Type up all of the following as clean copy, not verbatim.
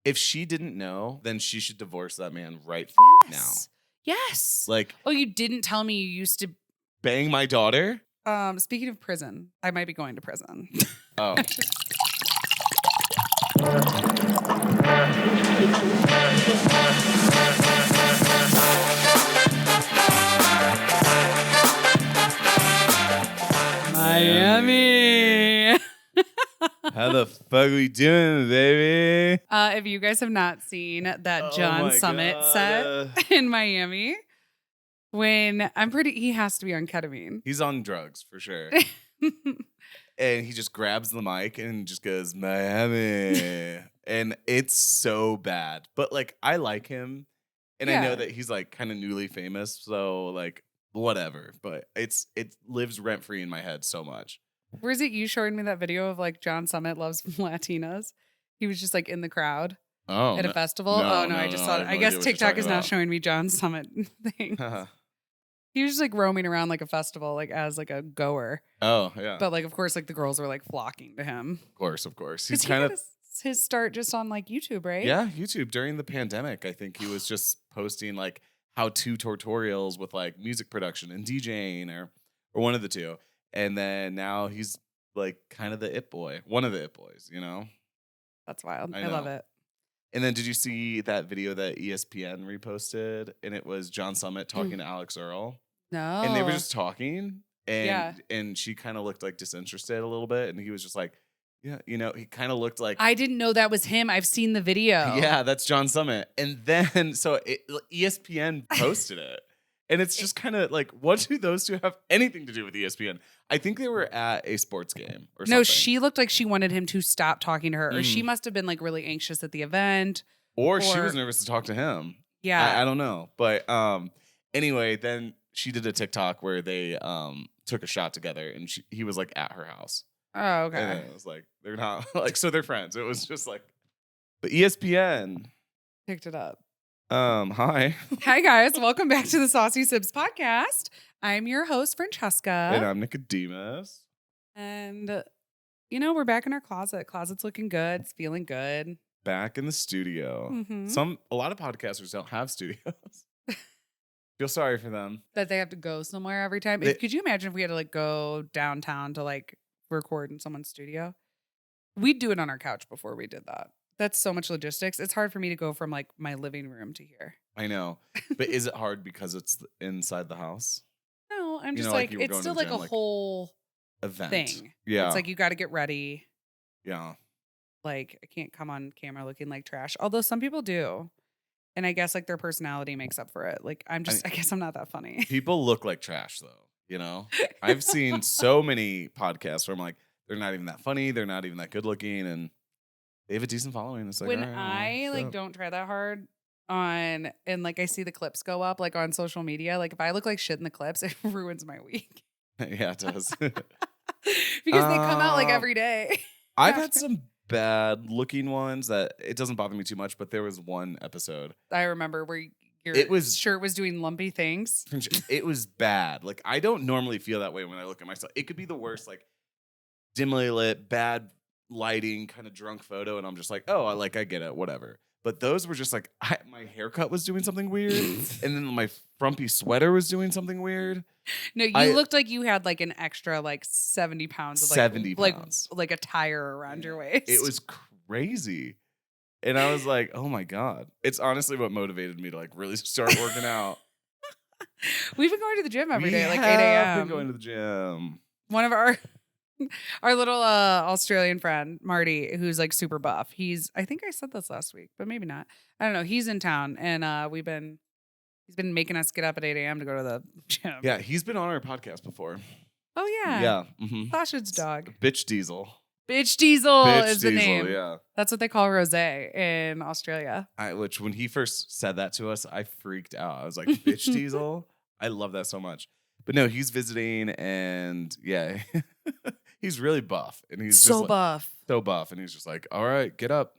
If she didn't know, then she should divorce that man right now. Yes. Like, oh, you didn't tell me you used to bang my daughter? Speaking of prison, I might be going to prison. Oh. Miami. How the fuck we doing, baby? If you guys have not seen that John Summit set in Miami, when he has to be on ketamine. He's on drugs for sure. And he just grabs the mic and just goes, Miami. And it's so bad. But like, I like him. And I know that he's like kind of newly famous. So like, whatever. But it lives rent free in my head so much. Where's it? You showed me that video of like John Summit loves Latinas. He was just like in the crowd at a festival. I just saw it. I guess TikTok is now showing me John Summit things. He was just like roaming around like a festival, like as like a goer. Oh, yeah. But like, of course, like the girls were like flocking to him. Of course. He's kind of his start just on like YouTube, right? Yeah, YouTube during the pandemic. I think he was just posting like how-to tutorials with like music production and DJing or one of the two. And then now he's like kind of the it boy, one of the it boys, you know? That's wild. I love it. And then did you see that video that ESPN reposted? And it was John Summit talking to Alex Earl. No. And they were just talking. And she kind of looked like disinterested a little bit. And he was just like, yeah, you know, he kind of looked like. I didn't know that was him. I've seen the video. Yeah, that's John Summit. And then, ESPN posted it. And it's just kind of like, what do those two have anything to do with ESPN? I think they were at a sports game or something. No, she looked like she wanted him to stop talking to her. Or she must have been like really anxious at the event. Or she was nervous to talk to him. Yeah. I don't know. But anyway, then she did a TikTok where they took a shot together and he was like at her house. Oh, okay. And it was like, they're not like, so they're friends. It was just like, but ESPN picked it up. Hi. Hi, guys. Welcome back to the Saucy Sibz podcast. I'm your host, Francesca. And I'm Nicodemus. And, you know, we're back in our closet. Closet's looking good. It's feeling good. Back in the studio. Mm-hmm. A lot of podcasters don't have studios. Feel sorry for them. That they have to go somewhere every time. Could you imagine if we had to like go downtown to like record in someone's studio? We'd do it on our couch before we did that. That's so much logistics. It's hard for me to go from like my living room to here. I know. But is it hard because it's inside the house? No, I'm just like it's still like a whole event thing. Yeah. It's like you got to get ready. Yeah. Like I can't come on camera looking like trash. Although some people do. And I guess like their personality makes up for it. Like I guess I'm not that funny. People look like trash though, you know? I've seen so many podcasts where I'm like, they're not even that funny. They're not even that good looking. And they have a decent following. It's like when I don't try that hard and like I see the clips go up like on social media, like if I look like shit in the clips, it ruins my week. Yeah, it does. Because they come out like every day. I've had some bad looking ones that it doesn't bother me too much, but there was one episode I remember where your shirt was doing lumpy things. It was bad. Like I don't normally feel that way when I look at myself. It could be the worst, like dimly lit, bad lighting, kind of drunk photo, and I'm just like, oh, I get it, whatever. But those were just like my haircut was doing something weird, and then my frumpy sweater was doing something weird. No, you looked like you had like an extra like 70 pounds of like 70 pounds. like a tire around your waist. It was crazy. And I was like, oh my God. It's honestly what motivated me to like really start working out. We've been going to the gym every day, like 8 a.m. We've been going to the gym. One of our little Australian friend, Marty, who's like super buff. I think I said this last week, but maybe not. I don't know. He's in town and he's been making us get up at 8 a.m. to go to the gym. Yeah, he's been on our podcast before. Oh, yeah. Yeah. Mm-hmm. Sasha's dog. Bitch Diesel. Bitch Diesel is the name. Yeah. That's what they call rosé in Australia. Which when he first said that to us, I freaked out. I was like, Bitch Diesel? I love that so much. But no, he's visiting and yeah, he's really buff. And he's so just buff. So buff. And he's just like, all right, get up.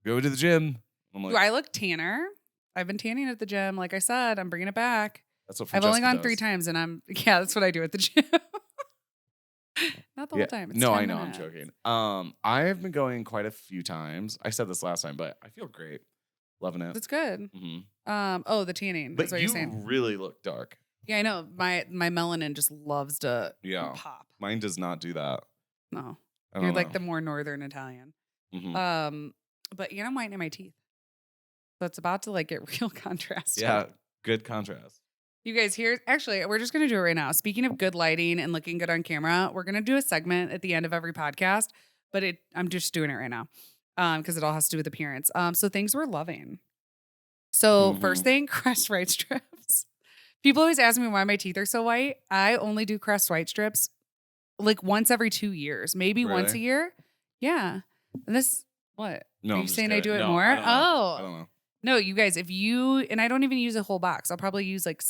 Go to the gym. I'm like, do I look tanner? I've been tanning at the gym. Like I said, I'm bringing it back. That's what I've only gone 3 times and that's what I do at the gym. Not the whole time. It's no, 10 I know. minutes. I'm joking. I have been going quite a few times. I said this last time, but I feel great. Loving it. That's good. Mm-hmm. The tanning. But that's what you're saying. really look dark. Yeah, I know. My melanin just loves to pop. Mine does not do that. No. You're like the more northern Italian. Mm-hmm. But I'm whitening my teeth. So it's about to like get real contrast. Yeah, good contrast. You guys, actually, we're just going to do it right now. Speaking of good lighting and looking good on camera, we're going to do a segment at the end of every podcast, but I'm just doing it right now because it all has to do with appearance. So things we're loving. So first thing, Crest white strips. People always ask me why my teeth are so white. I only do Crest white strips like once every 2 years, maybe once a year. Yeah. And this, what? No, are you saying I do it more? I don't know. No, you guys, and I don't even use a whole box. I'll probably use like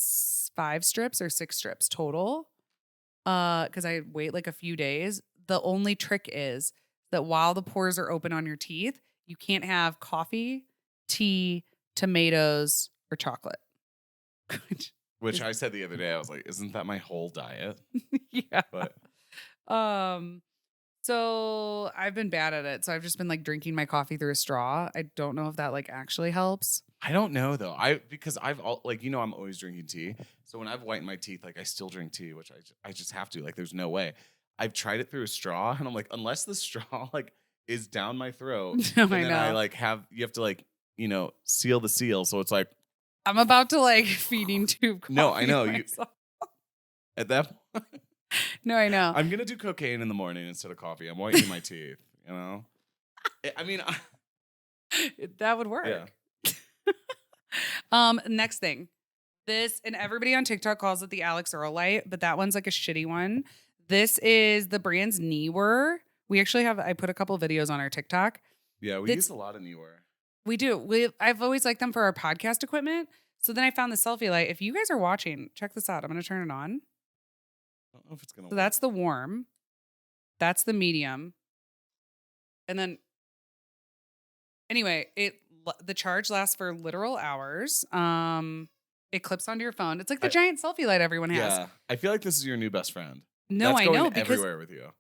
5 strips or 6 strips total. Because I wait like a few days. The only trick is that while the pores are open on your teeth, you can't have coffee, tea, tomatoes, or chocolate. Which I said the other day, I was like, isn't that my whole diet? Yeah. But so I've been bad at it. So I've just been like drinking my coffee through a straw. I don't know if that like actually helps. I don't know though. Because I'm always drinking tea. So when I've whitened my teeth, like I still drink tea, which I just have to. Like there's no way. I've tried it through a straw, and I'm like, unless the straw like is down my throat, I then I like you have to like seal the seal. So it's like I'm about to like feeding tube. No, I know you. At that point. No, I know. I'm gonna do cocaine in the morning instead of coffee. I'm whitening my teeth. I mean, that would work. Yeah. Next thing, this, and everybody on TikTok calls it the Alex Earl light, but that one's like a shitty one. This is the brand's Neewer. We actually I put a couple videos on our TikTok. Yeah, we use a lot of Neewer. We do. I've always liked them for our podcast equipment. So then I found the selfie light. If you guys are watching, check this out. I'm going to turn it on. I don't know if it's gonna. So that's the warm. That's the medium. And then, anyway, the charge lasts for literal hours. It clips onto your phone. It's like the giant selfie light everyone has. Yeah, I feel like this is your new best friend. No, That's I going know because everywhere with you.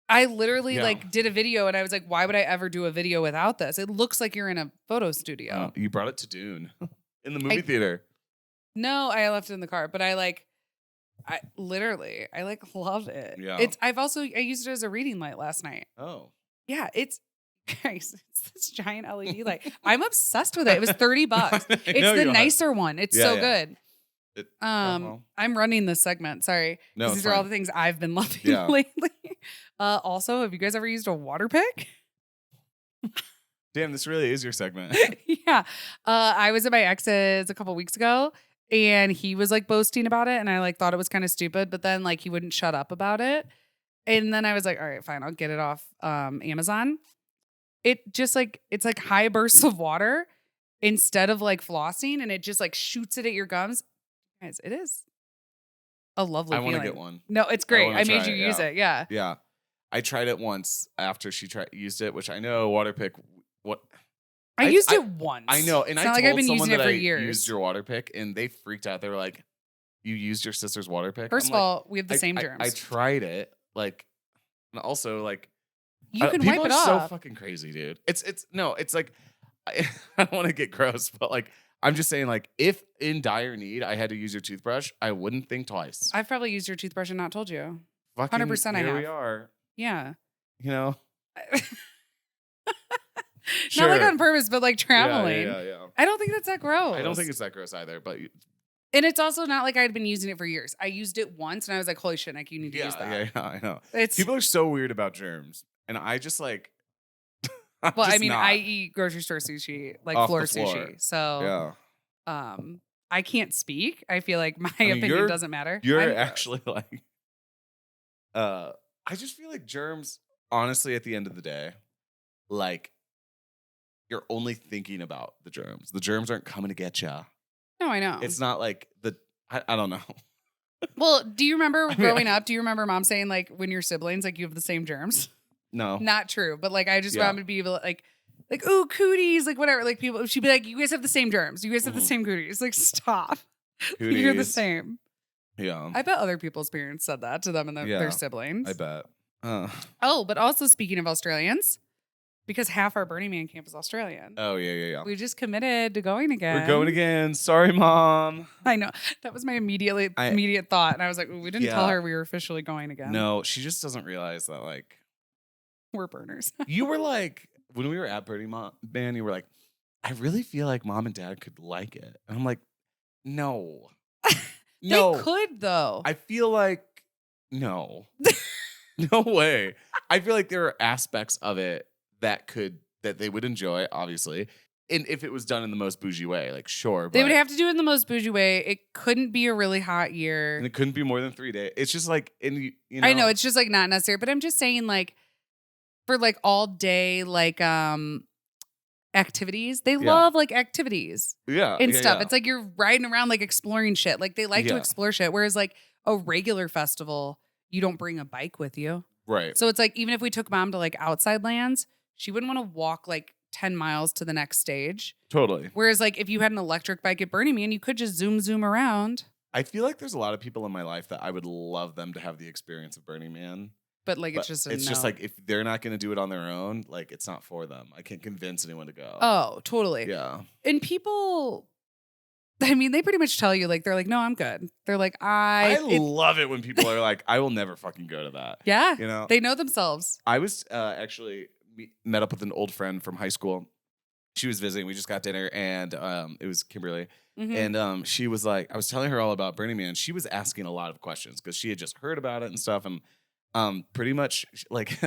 I literally like did a video and I was like, why would I ever do a video without this? It looks like you're in a photo studio. You brought it to Dune in the movie theater. No, I left it in the car, but I literally love it. Yeah. I used it as a reading light last night. Oh. Yeah, it's this giant LED light. I'm obsessed with it. It was $30. It's the nicer one. It's so good. I'm running this segment. Sorry. No, these are all the things I've been loving lately. Also, have you guys ever used a water pick? Damn, this really is your segment. Yeah. I was at my ex's a couple weeks ago and he was like boasting about it and I like thought it was kind of stupid, but then like he wouldn't shut up about it. And then I was like, all right, fine, I'll get it off Amazon. It just like, it's like high bursts of water instead of like flossing and it just like shoots it at your gums. Guys, it is a lovely feeling. I want to get one. No, it's great. I made you use it. Yeah. Yeah. I tried it once after she used it, which I know water pick. I used it once. I know. And it's not like I've been using it for years. Used your water pick and they freaked out. They were like, you used your sister's water pick? First of all, we have the same germs. I tried it. Like, and also like, you can wipe it off. People are so fucking crazy, dude. It's like, I don't want to get gross, but like, I'm just saying, like, if in dire need I had to use your toothbrush, I wouldn't think twice. I've probably used your toothbrush and not told you. 100% I have. Here we are. Yeah. Sure. Not like on purpose, but like traveling. Yeah. I don't think that's that gross. I don't think it's that gross either, but... And it's also not like I'd been using it for years. I used it once and I was like, holy shit, Nick, you need to use that. Yeah, I know. People are so weird about germs. And I just like... I eat grocery store sushi, like floor sushi. So I can't speak. I feel like my opinion doesn't matter. You're actually like... I just feel like germs, honestly, at the end of the day, like, you're only thinking about the germs. The germs aren't coming to get you. No, I know. It's not like I don't know. Well, do you remember growing up? Do you remember mom saying like when you're siblings, like you have the same germs? No. Not true. But like I just found to be like, ooh, cooties, like whatever. Like people, she'd be like, you guys have the same germs. You guys have the same cooties. Like, stop. Cooties. You're the same. Yeah. I bet other people's parents said that to them and their siblings. I bet. But also speaking of Australians, because half our Burning Man camp is Australian. Oh, yeah. We just committed to going again. We're going again. Sorry, Mom. I know. That was my immediate thought. And I was like, we didn't tell her we were officially going again. No, she just doesn't realize that, like... We're burners. You were like, when we were at Burning Man, you were like, I really feel like Mom and Dad could like it. And I'm like, no. No. They could, though. I feel like, no. No way. I feel like there are aspects of it that they would enjoy, obviously. And if it was done in the most bougie way, like, sure. They would have to do it in the most bougie way. It couldn't be a really hot year. And it couldn't be more than 3 days. It's just like, you know. I know, it's just like not necessary. But I'm just saying, like, for like all day, like, activities. They love like activities. And stuff. It's like you're riding around like exploring shit. Like they like to explore shit. Whereas like a regular festival, you don't bring a bike with you. Right. So it's like even if we took Mom to like outside lands, she wouldn't want to walk like 10 miles to the next stage. Totally. Whereas like if you had an electric bike at Burning Man, you could just zoom around. I feel like there's a lot of people in my life that I would love them to have the experience of Burning Man. But like it's just just like if they're not going to do it on their own, like it's not for them. I can't convince anyone to go. Oh, totally. Yeah. And people, I mean, they pretty much tell you like they're like, no, I'm good. They're like, I love it when people are like, I will never fucking go to that. Yeah. You know, they know themselves. I was actually met up with an old friend from high school. She was visiting. We just got dinner, and it was Kimberly. Mm-hmm. And she was like, I was telling her all about Burning Man. She was asking a lot of questions because she had just heard about it and stuff, and pretty much like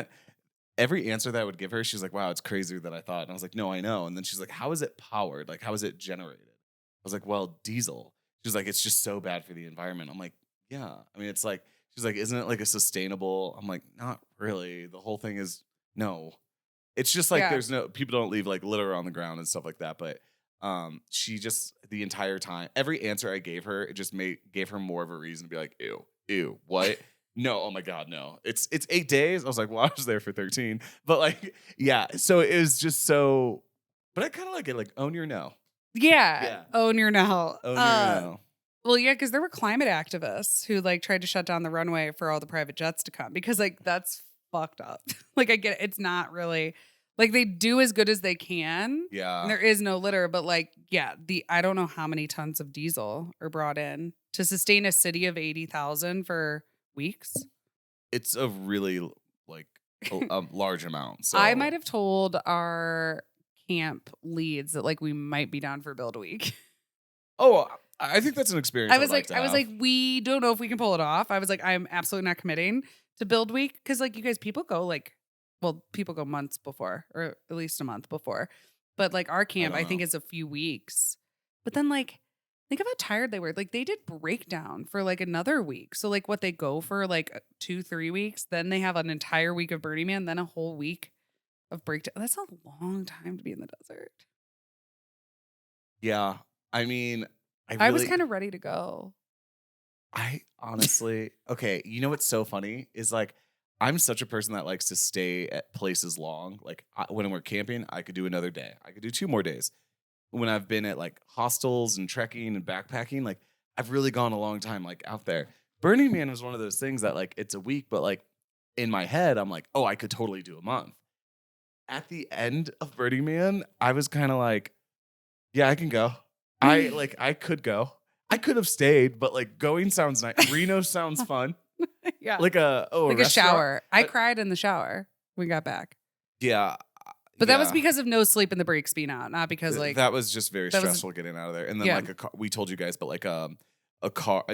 every answer that I would give her, she's like, wow, it's crazier than I thought. And I was like, no, I know. And then she's like, how is it powered? Like, how is it generated? I was like, well, diesel. She's like, it's just so bad for the environment. I'm like, yeah. I mean, it's like, she's like, isn't it like a sustainable? I'm like, not really. The whole thing is no. It's just like there's no, people don't leave like litter on the ground and stuff like that. But she just, the entire time, every answer I gave her, it just gave her more of a reason to be like, ew, what? No, oh my God, no. It's 8 days. I was like, well, I was there for 13. But like, yeah. So it was just so, but I kind of like it, like own your no. Yeah. Own your no. Own your no. Well, yeah, because there were climate activists who like tried to shut down the runway for all the private jets to come because like that's fucked up. Like I get it. It's not really like they do as good as they can. Yeah. And there is no litter, but like, yeah, I don't know how many tons of diesel are brought in to sustain a city of 80,000 for weeks. It's a really like a large amount. So I might have told our camp leads that like we might be down for Build a Week. Oh, I think that's an experience. I was like, we don't know if we can pull it off. I was like, I'm absolutely not committing to Build Week because like you guys, people go months before or at least a month before. But like our camp, I think is a few weeks. But then like think of how tired they were. Like they did breakdown for like another week. So like what they go for like 2-3 weeks, then they have an entire week of Burning Man, then a whole week of breakdown. That's a long time to be in the desert. Yeah. I mean, I was kind of ready to go. I honestly, okay. You know what's so funny is like, I'm such a person that likes to stay at places long. Like when we're camping, I could do another day. I could do 2 more days. When I've been at like hostels and trekking and backpacking, like I've really gone a long time like out there. Burning Man was one of those things that like it's a week, but like in my head, I'm like, oh, I could totally do a month. At the end of Burning Man, I was kind of like, yeah, I can go. I could go. I could have stayed, but like going sounds nice. Reno sounds fun. Yeah. Like a shower. I cried in the shower when we got back. Yeah. But that was because of no sleep and the brakes being out, not because like that was just very stressful getting out of there. And then like we told you guys, but like a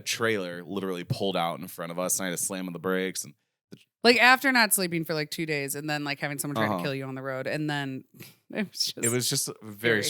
trailer literally pulled out in front of us, and I had to slam on the brakes. And like after not sleeping for like 2 days, and then like having someone try to kill you on the road, and then it was just very.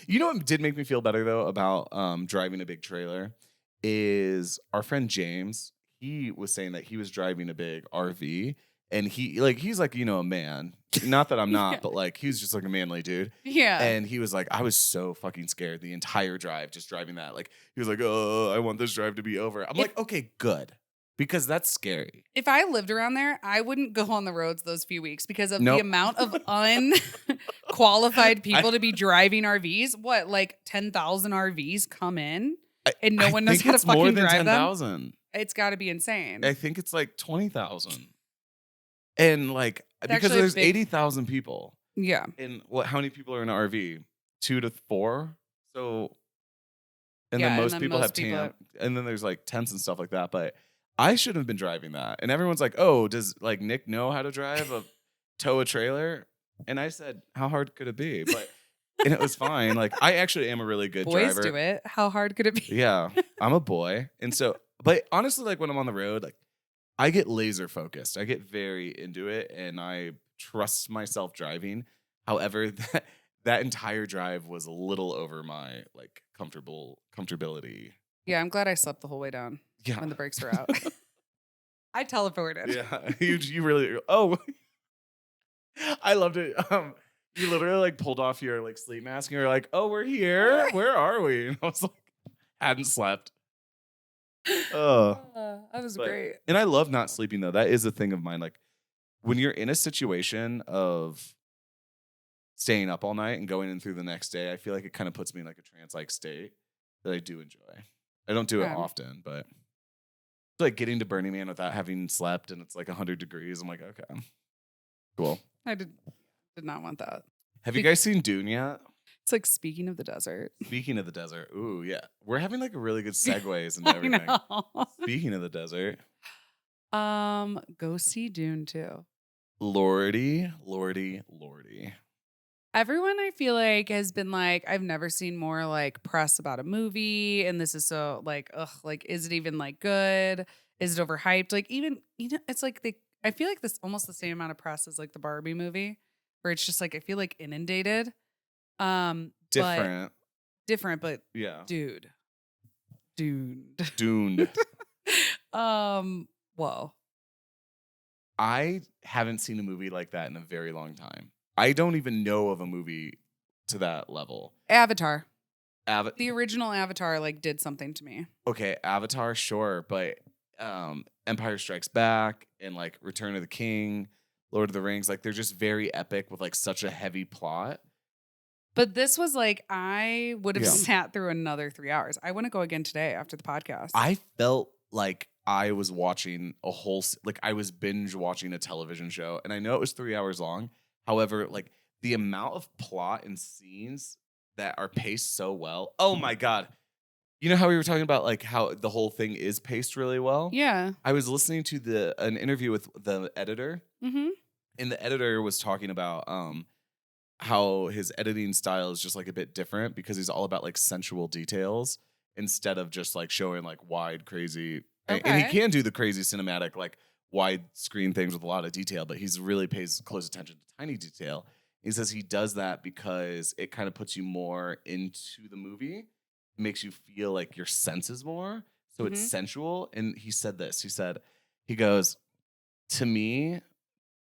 You know what did make me feel better though about driving a big trailer is our friend James. He was saying that he was driving a big RV. And he's like, you know, a man. Not that I'm not, but like he's just like a manly dude. Yeah. And he was like, I was so fucking scared the entire drive just driving that. Like he was like, oh, I want this drive to be over. I'm like, okay, good. Because that's scary. If I lived around there, I wouldn't go on the roads those few weeks because of the amount of unqualified people to be driving RVs. What, like 10,000 RVs come in and no one knows how to fucking drive them? More than 10,000. It's got to be insane. I think it's like 20,000. And like, It's because actually a there's big- 80,000 people. Yeah. And how many people are in an RV? 2 to 4. So, and Yeah, then and most then people most have people camp, and then there's like tents and stuff like that. But I shouldn't have been driving that. And everyone's like, "Oh, does like Nick know how to drive tow a trailer?" And I said, "How hard could it be?" But and it was fine. Like I actually am a really good Boys driver. do it. How hard could it be? Yeah, I'm a boy, and so. But honestly, like when I'm on the road, like I get laser focused. I get very into it, and I trust myself driving. However, that entire drive was a little over my like comfortability. Yeah, I'm glad I slept the whole way down. Yeah. When the brakes were out. I teleported. Yeah, you really. Oh, I loved it. You literally like pulled off your like sleep mask, and you're like, "Oh, we're here. Where are we?" And I was like, hadn't slept. Oh, that was great. And I love not sleeping though. That is a thing of mine. Like when you're in a situation of staying up all night and going in through the next day, I feel like it kind of puts me in like a trance-like state that I do enjoy. I don't do it often, but it's like getting to Burning Man without having slept, and it's like 100 degrees. I'm like, okay, cool. I did not want that. Have you guys seen Dune yet? It's like speaking of the desert. Speaking of the desert, ooh yeah, we're having like a really good segues into everything. Speaking of the desert, go see Dune too. Lordy. Everyone I feel like has been like, I've never seen more like press about a movie, and this is so like, ugh, like, is it even like good? Is it overhyped? Like, even it's like I feel like this almost the same amount of press as like the Barbie movie, where it's just like I feel like inundated. Different, but yeah, Dune. Whoa. I haven't seen a movie like that in a very long time. I don't even know of a movie to that level. Avatar. The original Avatar like did something to me. Okay, Avatar, sure, but Empire Strikes Back and like Return of the King, Lord of the Rings, like they're just very epic with like such a heavy plot. But this was like, I would have sat through another 3 hours. I want to go again today after the podcast. I felt like I was watching I was binge watching a television show, and I know it was 3 hours long. However, like the amount of plot and scenes that are paced so well. Oh my God. You know how we were talking about like how the whole thing is paced really well? Yeah. I was listening to an interview with the editor, and the editor was talking about how his editing style is just like a bit different because he's all about like sensual details instead of just like showing like wide, crazy. Okay. And he can do the crazy cinematic, like wide screen things with a lot of detail, but he's really pays close attention to tiny detail. He says he does that because it kind of puts you more into the movie, makes you feel like your senses more. So it's sensual. And he said this, he goes, to me,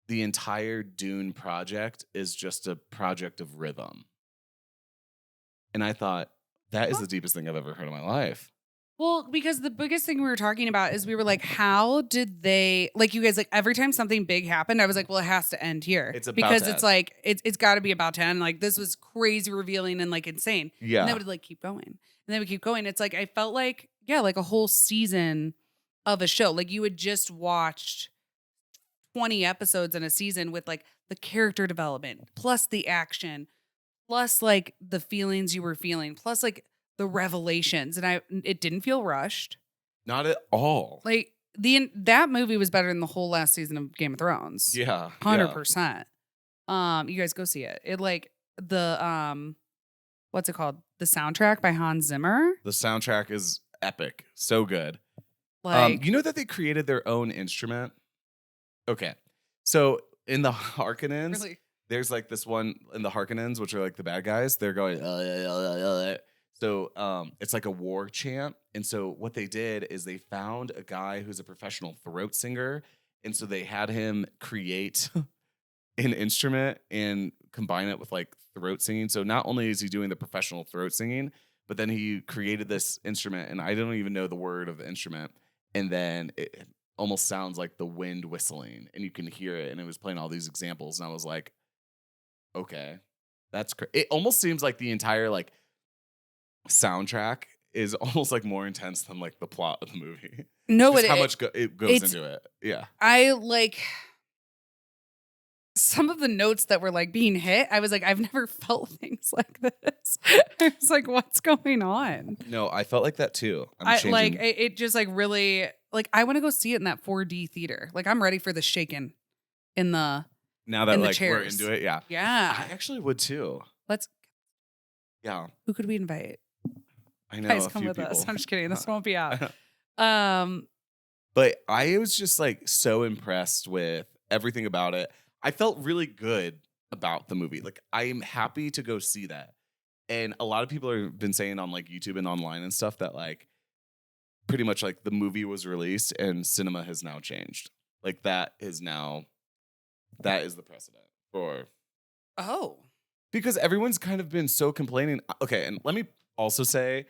the entire Dune project is just a project of rhythm. And I thought, that is the deepest thing I've ever heard in my life. Well, because the biggest thing we were talking about is we were like, how did they, like you guys, like every time something big happened, I was like, well, it has to end here. It's about because to it's end. like, it's got to be about to end. Like this was crazy revealing and like insane. Yeah. And they would like keep going. And then we keep going. It's like, I felt like, like a whole season of a show. Like you had just watched 20 episodes in a season with like the character development, plus the action, plus like the feelings you were feeling, plus like the revelations. And it didn't feel rushed. Not at all. Like that movie was better than the whole last season of Game of Thrones. Yeah. 100%. You guys go see it. It like the what's it called? The soundtrack by Hans Zimmer. The soundtrack is epic. So good. Like you know that they created their own instrument? Okay. So in the Harkonnens, really? There's like this one in the Harkonnens, which are like the bad guys. They're going, so it's like a war chant. And so what they did is they found a guy who's a professional throat singer. And so they had him create an instrument and combine it with like throat singing. So not only is he doing the professional throat singing, but then he created this instrument, and I don't even know the word of the instrument. And then it almost sounds like the wind whistling, and you can hear it. And it was playing all these examples, and I was like, okay, that's it almost seems like the entire like soundtrack is almost like more intense than like the plot of the movie. No, how much it goes into it. Yeah. I like some of the notes that were like being hit, I was like, I've never felt things like this. I was like, what's going on? No, I felt like that too. It just like really like I want to go see it in that 4D theater. Like I'm ready for the shaking in the now that like chairs. we're into it. Yeah. Yeah. I actually would too. Yeah. Who could we invite? I know. Guys, come with us. I'm just kidding. This won't be out. But I was just like so impressed with everything about it. I felt really good about the movie. Like I'm happy to go see that. And a lot of people have been saying on like YouTube and online and stuff that like pretty much like the movie was released and cinema has now changed. Like that is the precedent for. Oh. Because everyone's kind of been so complaining. Okay, and let me also say,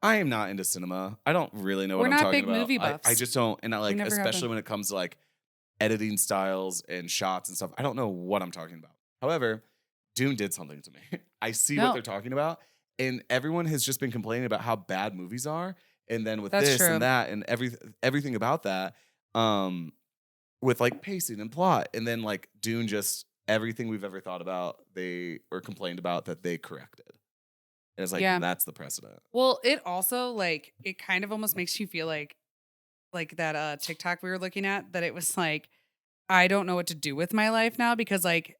I am not into cinema. I don't really know what I'm talking about. We're not big movie buffs. I just don't, and I like, especially when it comes to like editing styles and shots and stuff. I don't know what I'm talking about. However, Dune did something to me. I see what they're talking about, and everyone has just been complaining about how bad movies are, and then with this and that and everything about that, with like pacing and plot, and then like Dune just everything we've ever thought about, they were complained about that they corrected. And it's like that's the precedent. Well, it also like it kind of almost makes you feel like that TikTok we were looking at, that it was like, I don't know what to do with my life now because like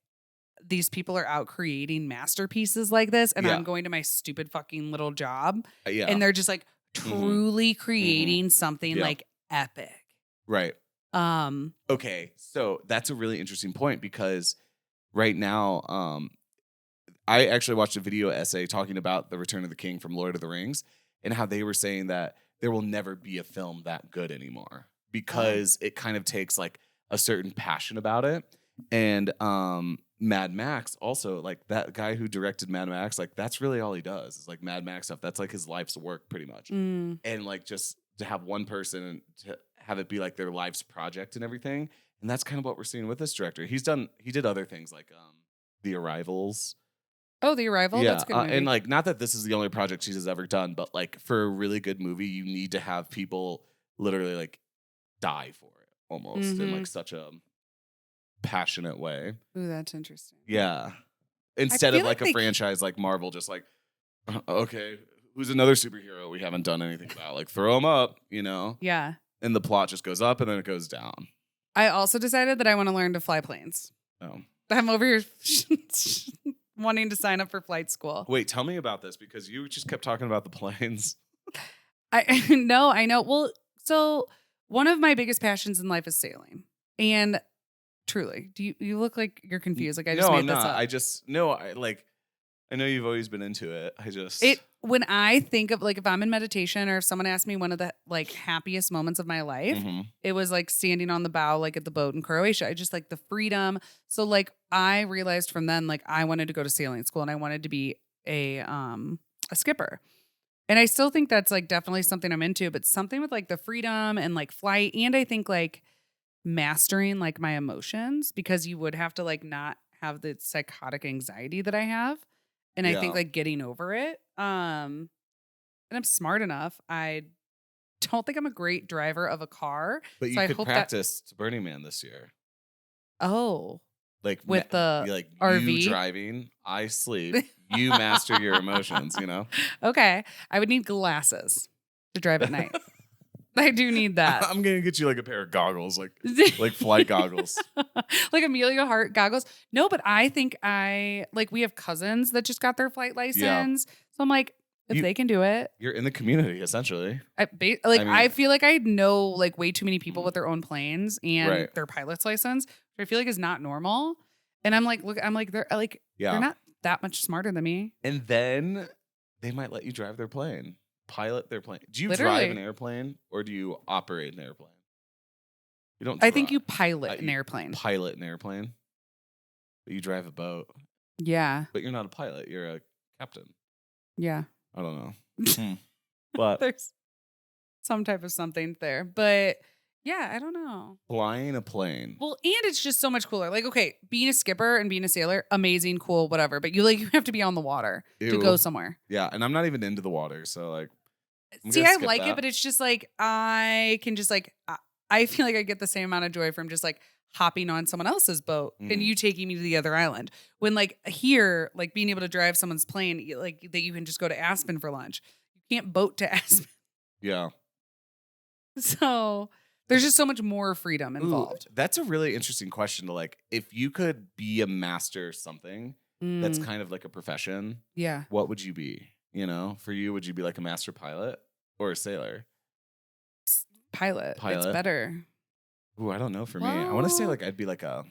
these people are out creating masterpieces like this and I'm going to my stupid fucking little job. And they're just like truly creating something like epic. Right. Okay. So that's a really interesting point because right now, I actually watched a video essay talking about the Return of the King from Lord of the Rings and how they were saying that there will never be a film that good anymore because it kind of takes like a certain passion about it. And Mad Max also, like that guy who directed Mad Max, like that's really all he does is like Mad Max stuff. That's like his life's work pretty much. And like just to have one person to have it be like their life's project and everything. And that's kind of what we're seeing with this director. He did other things like The Arrivals. Oh, The Arrival? Yeah, That's a good movie. And like not that this is the only project she's ever done, but like for a really good movie, you need to have people literally like die for it almost in like such a passionate way. Ooh, that's interesting. Yeah. Instead of like a franchise like Marvel, just like, okay, who's another superhero we haven't done anything about? Like throw them up, you know? Yeah. And the plot just goes up and then it goes down. I also decided that I want to learn to fly planes. Oh. I'm over here wanting to sign up for flight school. Wait, tell me about this because you just kept talking about the planes. I know. Well, so one of my biggest passions in life is sailing. And truly, do you look like you're confused? Like I just made this up. I know you've always been into it. When I think of like if I'm in meditation or if someone asked me one of the like happiest moments of my life, it was like standing on the bow like at the boat in Croatia. I just like the freedom. So like I realized from then like I wanted to go to sailing school and I wanted to be a skipper. And I still think that's like definitely something I'm into, but something with like the freedom and like flight and I think like mastering like my emotions because you would have to like not have the psychotic anxiety that I have. And I think like getting over it. And I'm smart enough. I don't think I'm a great driver of a car. But you could practice to Burning Man this year. Oh. Like with the like RV? You driving, I sleep. You master your emotions, you know? Okay. I would need glasses to drive at night. I do need that. I'm gonna get you like a pair of goggles, like flight goggles, like Amelia Hart goggles. No, but I think we have cousins that just got their flight license. So I'm like, if they can do it, you're in the community essentially. I feel like I know like way too many people with their own planes and their pilot's license, which I feel like is not normal. And I'm like, they're not that much smarter than me. And then they might let you drive their plane. Pilot their plane. Do you drive an airplane or do you operate an airplane? You don't. I think you pilot an airplane. Pilot an airplane. But you drive a boat. Yeah. But you're not a pilot. You're a captain. Yeah. I don't know. But there's some type of something there. But yeah, I don't know. Flying a plane. Well, and it's just so much cooler. Like, okay, being a skipper and being a sailor, amazing, cool, whatever. But you have to be on the water to go somewhere. Yeah, and I'm not even into the water, so like. See, I like it, but it's just like I can just like I feel like I get the same amount of joy from just like hopping on someone else's boat and you taking me to the other island. When like here, like being able to drive someone's plane, like that you can just go to Aspen for lunch. You can't boat to Aspen. Yeah. So there's just so much more freedom involved. Ooh, that's a really interesting question to like, if you could be a master something that's kind of like a profession, what would you be? You know, for you, would you be like a master pilot or a sailor? Pilot. It's better. Ooh, I don't know for me. I want to say like I'd be like a...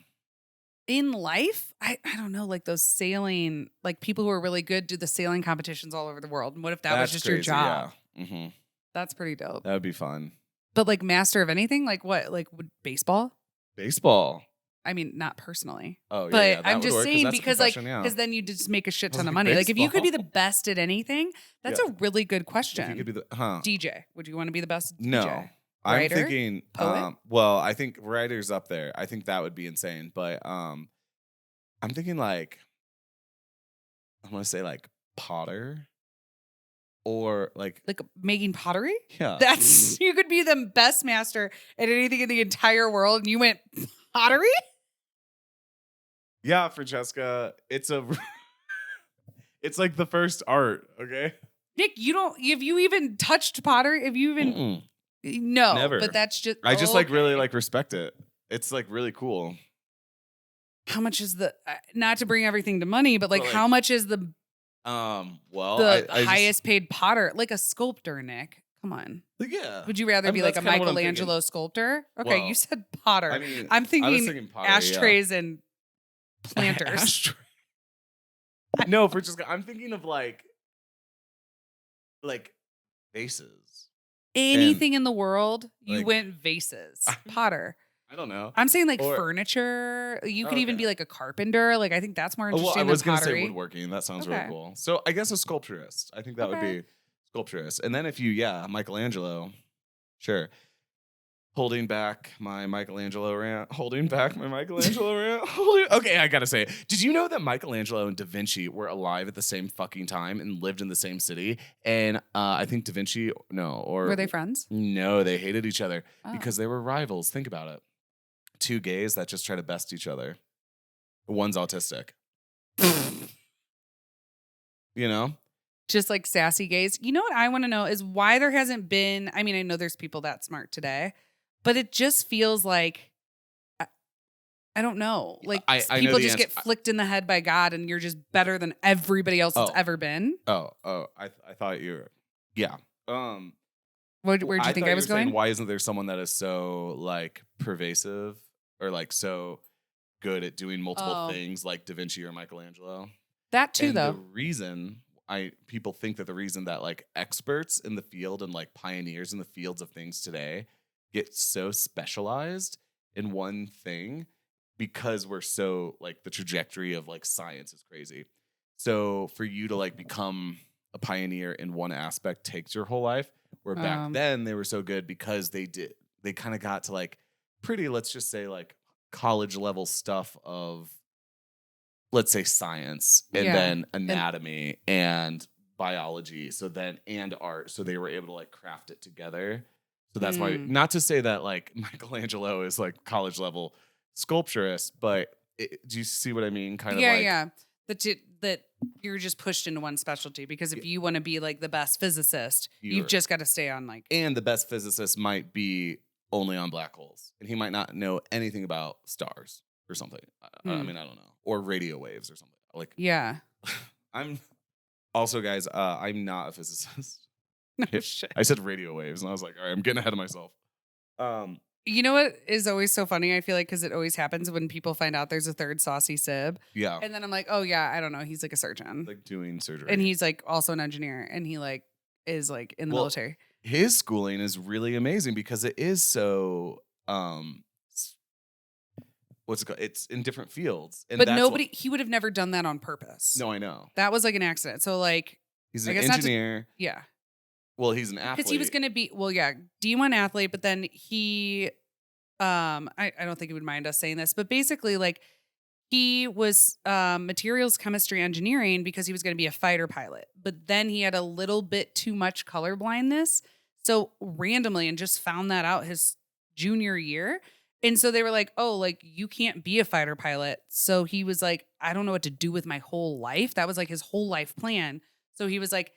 In life, I don't know, like those sailing, like people who are really good do the sailing competitions all over the world. And what if that was just your job? Yeah. Mm-hmm. That's pretty dope. That would be fun. But like master of anything? Like what? Like would baseball? Baseball. I mean, not personally. Oh, yeah. But I'm just saying because like, because then you just make a shit ton of money. Like if you could be the best at anything, that's a really good question. If you could be DJ. Would you want to be the best DJ? No. Writer? I'm thinking, well, I think writer's up there. I think that would be insane. But I'm thinking like, I want to say like potter or like making pottery. Yeah. That's, you could be the best master at anything in the entire world. And you went pottery? Yeah, Francesca. It's like the first art. Okay. Nick, have you even touched pottery? Have you even... No, never. But that's just... I just like really like respect it. It's like really cool. How much is the... not to bring everything to money, but like how much is the... well, I highest paid potter? Like a sculptor, Nick. Come on. Yeah. Would you rather be like a Michelangelo sculptor? Okay, well, you said potter. I mean, I'm thinking pottery, ashtrays and planters. No, Francesca, I'm thinking of like vases. Anything in the world, you went vases. Potter. I don't know. I'm saying furniture. You could even be like a carpenter. Like I think that's more interesting than pottery. I was going to say woodworking. That sounds really cool. So I guess a sculpturist. I think that would be sculpturist. And then if you, Michelangelo, sure. Holding back my Michelangelo rant. Okay, I gotta say, did you know that Michelangelo and Da Vinci were alive at the same fucking time and lived in the same city? And I think Da Vinci, were they friends? No, they hated each other because they were rivals. Think about it. Two gays that just try to best each other. One's autistic. You know? Just like sassy gays. You know what I want to know is why there hasn't been, I mean, I know there's people that smart today, but it just feels like, I don't know. Like people just get flicked in the head by God and you're just better than everybody else that's ever been. I thought you were, yeah. Where'd you think I was going? Why isn't there someone that is so like pervasive or like so good at doing multiple things like Da Vinci or Michelangelo? That too, though. The reason people think that the reason that like experts in the field and like pioneers in the fields of things today get so specialized in one thing because we're so like the trajectory of like science is crazy. So for you to like become a pioneer in one aspect takes your whole life. Where back then they were so good because they kind of got to like pretty, let's just say like college level stuff of, let's say science and then anatomy and biology. So then, and art. So they were able to like craft it together. So that's why, not to say that like Michelangelo is like college level sculpturist, but do you see what I mean? Kind of like. Yeah. That you're just pushed into one specialty because if you want to be like the best physicist, you've just got to stay on like. And the best physicist might be only on black holes, and he might not know anything about stars or something. I mean, I don't know, or radio waves or something. Like, yeah. I'm also, guys. I'm not a physicist. No shit. I said radio waves, and I was like, all right, I'm getting ahead of myself. You know what is always so funny? I feel like because it always happens when people find out there's a third saucy Sibz. Yeah. And then I'm like, oh yeah, I don't know. He's like a surgeon. Like doing surgery. And he's like also an engineer. And he like is like in the military. His schooling is really amazing because it is so what's it called? It's in different fields. And but he would have never done that on purpose. No, I know. That was like an accident. So like he's an engineer. Yeah. Well, he's an athlete. Because he was going to be, D1 athlete, but then he, I don't think he would mind us saying this, but basically like he was materials chemistry engineering because he was going to be a fighter pilot. But then he had a little bit too much color blindness. So randomly, and just found that out his junior year. And so they were like, oh, like, you can't be a fighter pilot. So he was like, I don't know what to do with my whole life. That was like his whole life plan. So he was like,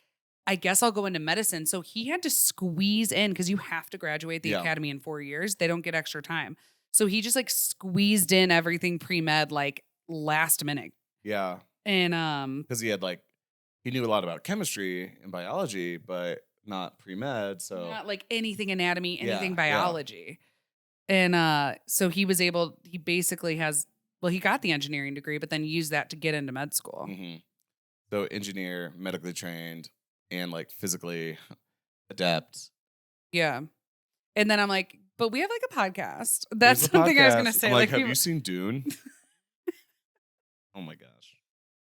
I guess I'll go into medicine. So he had to squeeze in because you have to graduate the academy in 4 years. They don't get extra time. So he just like squeezed in everything pre-med like last minute. Yeah. And because he knew a lot about chemistry and biology, but not pre-med. So not like anything anatomy, anything biology. Yeah. And so he basically he got the engineering degree, but then used that to get into med school. Mm-hmm. So engineer, medically trained, and like physically adept. Yeah. And then I'm like, but we have like a podcast. That's something I was going to say. I'm like, have you seen Dune? Oh my gosh.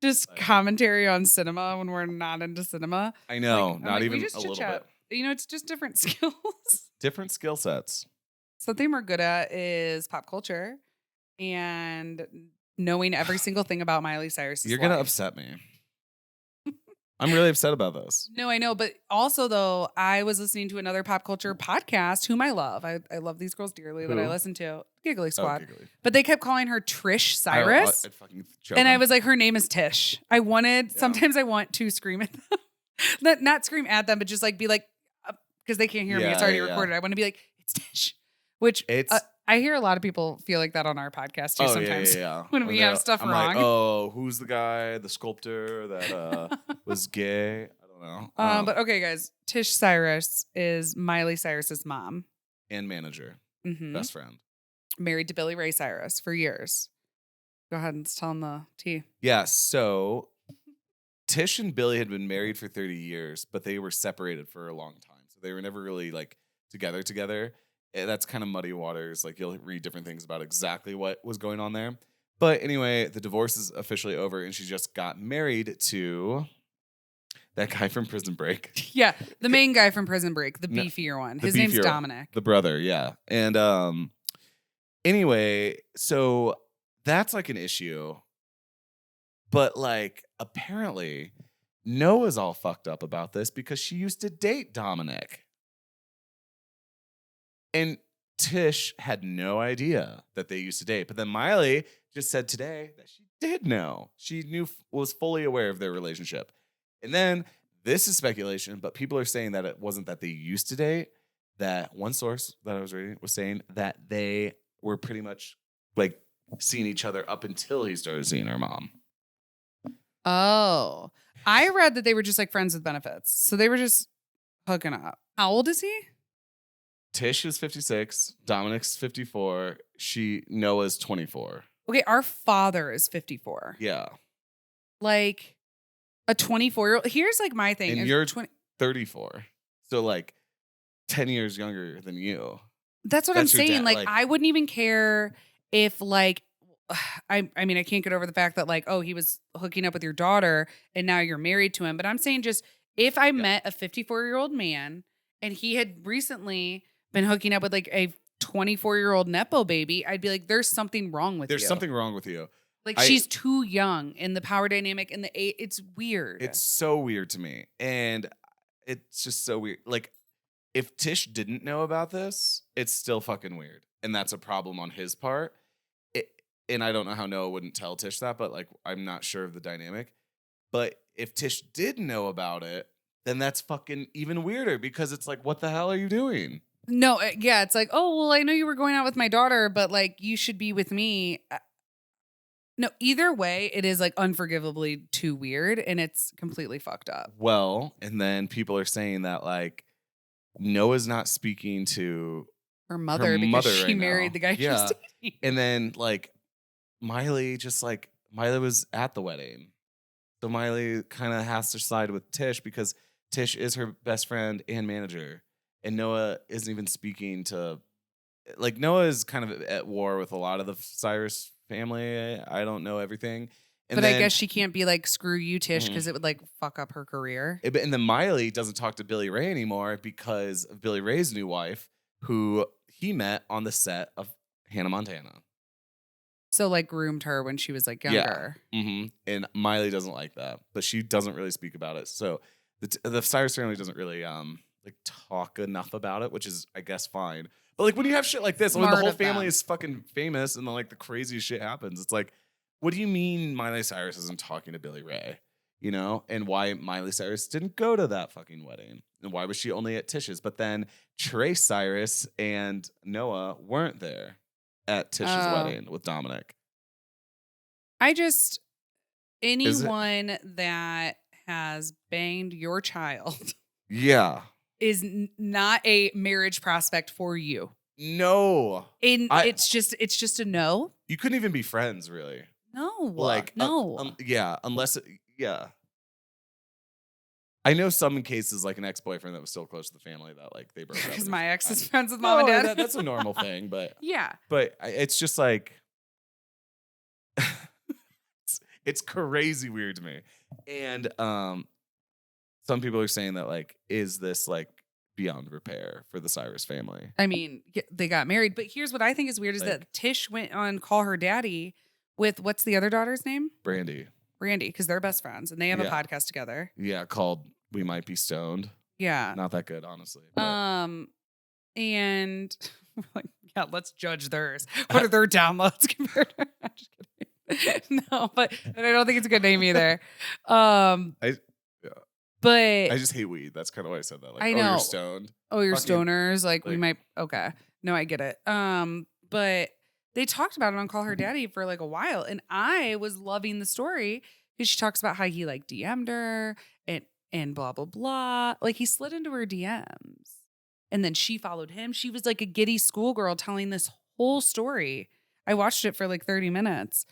Just commentary on cinema when we're not into cinema. I know. Not even a little bit. You know, it's just different skills. Different skill sets. Something we're good at is pop culture and knowing every single thing about Miley Cyrus. You're going to upset me. I'm really upset about this. No, I know. But also, though, I was listening to another pop culture podcast, whom I love. I love these girls dearly that I listen to. Giggly Squad. Oh, Giggly. But they kept calling her Trish Cyrus. And I was like, her name is Tish. Sometimes I want to scream at them. Not scream at them, but just like be like, because they can't hear me. It's already recorded. I want to be like, it's Tish. Which I hear a lot of people feel like that on our podcast too sometimes. When we have stuff wrong. Like, oh, who's the guy, the sculptor that was gay? I don't know. But okay, guys. Tish Cyrus is Miley Cyrus's mom. And manager. Mm-hmm. Best friend. Married to Billy Ray Cyrus for years. Go ahead and tell him the tea. Yeah, so Tish and Billy had been married for 30 years, but they were separated for a long time. So they were never really like together. That's kind of muddy waters. Like you'll read different things about exactly what was going on there. But anyway, the divorce is officially over and she just got married to that guy from Prison Break. Yeah, the main guy from Prison Break, the beefier one. His name's Dominic. The brother, yeah. And anyway, so that's like an issue. But like apparently Noah's all fucked up about this because she used to date Dominic. And Tish had no idea that they used to date. But then Miley just said today that she did know. She was fully aware of their relationship. And then this is speculation, but people are saying that it wasn't that they used to date. That one source that I was reading was saying that they were pretty much like seeing each other up until he started seeing her mom. Oh, I read that they were just like friends with benefits. So they were just hooking up. How old is he? Tish is 56, Dominic's 54, Noah's 24. Okay, our father is 54. Yeah. Like a 24-year-old. Here's like my thing. And you're 34. So like 10 years younger than you. That's what I'm saying. Like I wouldn't even care if like I mean, I can't get over the fact that like, oh, he was hooking up with your daughter and now you're married to him. But I'm saying just if I met a 54-year-old man and he had recently been hooking up with like a 24-year-old Nepo baby, I'd be like, there's something wrong with you. There's something wrong with you. Like she's too young in the power dynamic and it's weird. It's so weird to me. And it's just so weird. Like if Tish didn't know about this, it's still fucking weird. And that's a problem on his part. And I don't know how Noah wouldn't tell Tish that, but like, I'm not sure of the dynamic. But if Tish did know about it, then that's fucking even weirder because it's like, what the hell are you doing? No, yeah, it's like, oh, well, I know you were going out with my daughter, but like, you should be with me. No, either way, it is like unforgivably too weird and it's completely fucked up. Well, and then people are saying that like Noah's not speaking to her mother because she married the guy she was dating. And then like Miley was at the wedding. So Miley kind of has to side with Tish because Tish is her best friend and manager. And Noah isn't even speaking to, like, Noah is kind of at war with a lot of the Cyrus family. I don't know everything. But then, I guess she can't be like, screw you, Tish, because it would like fuck up her career. And then Miley doesn't talk to Billy Ray anymore because of Billy Ray's new wife, who he met on the set of Hannah Montana. So like groomed her when she was like younger. Yeah. Mm-hmm. And Miley doesn't like that, but she doesn't really speak about it. So the Cyrus family doesn't really like talk enough about it, which is I guess fine. But like when you have shit like this, when Smart the whole of them. family is fucking famous and then like the craziest shit happens, it's like, what do you mean Miley Cyrus isn't talking to Billy Ray? You know, and why Miley Cyrus didn't go to that fucking wedding, and why was she only at Tish's? But then Trey Cyrus and Noah weren't there at Tish's wedding with Dominic. Anyone that has banged your child, yeah, is not a marriage prospect for you. No, it's just a no. You couldn't even be friends, really. No, like no, yeah, unless yeah. I know some cases like an ex-boyfriend that was still close to the family that like they broke up. Because my ex is friends with mom and dad. That's a normal thing, but yeah. But it's just like it's crazy weird to me. And some people are saying that like, is this like beyond repair for the Cyrus family? I mean, they got married, but here's what I think is weird is like, that Tish went on Call Her Daddy with what's the other daughter's name? Brandy, because they're best friends and they have a podcast together. Yeah, called We Might Be Stoned. Yeah. Not that good, honestly. But. And like, yeah, let's judge theirs. What are their downloads compared to? I'm just kidding. No, but I don't think it's a good name either. But I just hate weed. That's kind of why I said that. Like, I know. Oh, you're stoned. Oh, you're stoners. Like we might. Okay. No, I get it. But they talked about it on Call Her Daddy for like a while, and I was loving the story because she talks about how he like DM'd her and blah blah blah. Like he slid into her DMs, and then she followed him. She was like a giddy schoolgirl telling this whole story. I watched it for like 30 minutes,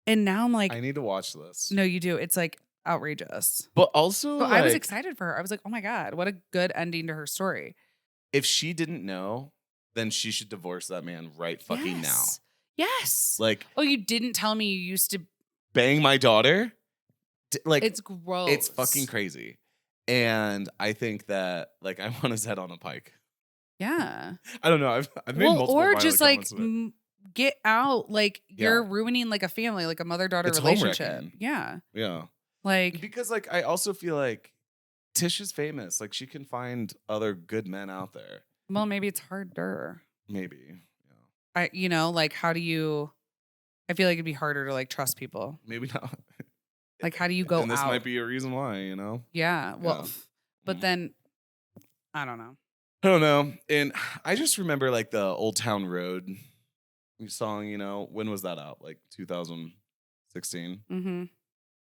and now I'm like, I need to watch this. No, you do. It's like outrageous. But also, like, I was excited for her. I was like, oh my God, what a good ending to her story. If she didn't know, then she should divorce that man right fucking now. Yes. Like, oh, you didn't tell me you used to bang my daughter? Like, it's gross. It's fucking crazy. And I think that, like, I want his head on a pike. Yeah. I don't know. I've made multiple or just like get out. Like you're Yeah. ruining like a family, like a mother-daughter relationship. Yeah. Yeah. Like because like I also feel like Tish is famous. Like she can find other good men out there. Well, maybe it's harder. Maybe. Yeah. Like how do you? I feel like it'd be harder to like trust people. Maybe not. Like how do you go? And this out? might be a reason why. Yeah. Well, but then I don't know. I don't know. And I just remember like the Old Town Road song. When was that out? Like 2016. Mm-hmm.